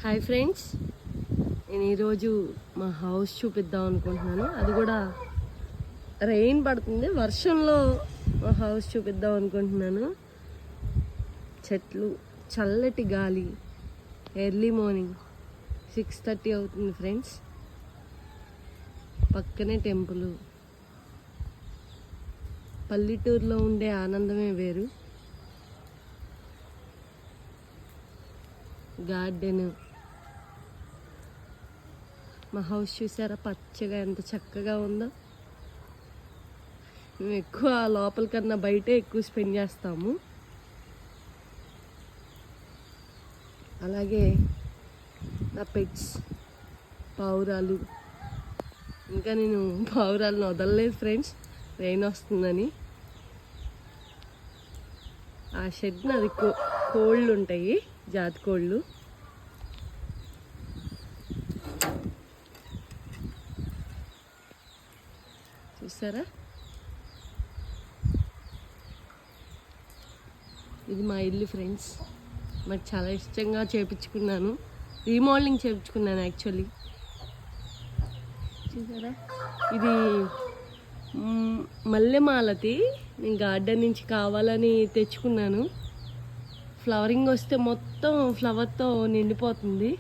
Hi friends, నేను ఈరోజు మా హౌస్ చూపిద్దాం అనుకుంటున్నాను. అది కూడా రెయిన్ పడుతుంది, వర్షంలో మా హౌస్ చూపిద్దాం అనుకుంటున్నాను. చెట్లు, చల్లటి గాలి, ఎర్లీ మార్నింగ్ 6:30 అవుతుంది ఫ్రెండ్స్. పక్కనే టెంపుల్. పల్లెటూరులో ఉండే ఆనందమే వేరు. గార్డెన్, మా హౌస్ చూసారా పచ్చగా ఎంత చక్కగా ఉందో. మేము ఎక్కువ లోపల కన్నా బయటే ఎక్కువ స్పెండ్ చేస్తాము. అలాగే నా పెట్స్ పావురాలు. ఇంకా నేను పావురాలను వదలలేదు ఫ్రెండ్స్, రెయిన్ వస్తుందని. ఆ షెడ్ నాది కోళ్ళు ఉంటాయి, జాతి కోళ్ళు. చూసారా, ఇది మా ఇల్లు ఫ్రెండ్స్. నాకు చాలా ఇష్టంగా చేపించుకున్నాను, రీమోడలింగ్ చేయించుకున్నాను యాక్చువల్లీ. చూసారా, ఇది మల్లెమాలతి. నేను గార్డెన్ నుంచి కావాలని తెచ్చుకున్నాను. ఫ్లవరింగ్ వస్తే మొత్తం ఫ్లవర్తో నిండిపోతుంది.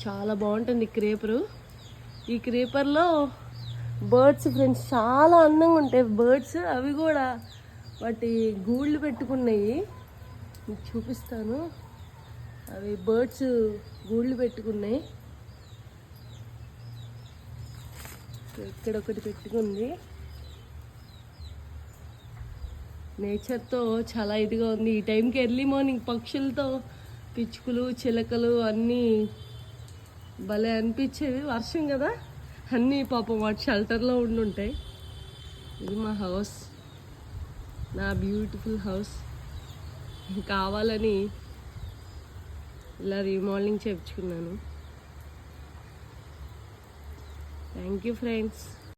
చాలా బాగుంటుంది క్రేపరు. ఈ క్రేపర్లో బర్డ్స్ ఫ్రెండ్స్ చాలా అందంగా ఉంటాయి బర్డ్స్. అవి కూడా వాటి గూళ్ళు పెట్టుకున్నాయి, మీకు చూపిస్తాను. అవి బర్డ్స్ గూళ్ళు పెట్టుకున్నాయి. ఇక్కడ ఒకటి పెట్టుకుంది. నేచర్తో చాలా ఇదిగా ఉంది. ఈ టైంకి ఎర్లీ మార్నింగ్ పక్షులతో, పిచ్చుకలు, చిలకలు అన్నీ భలే అనిపించేవి. వర్షం కదా, అన్నీ పాపం వాటి షెల్టర్లో ఉండుంటాయి. ఇది మా హౌస్, నా బ్యూటిఫుల్ హౌస్. కావాలని ఇలా రీమోడలింగ్ చేయించుకున్నాను. Thank you friends.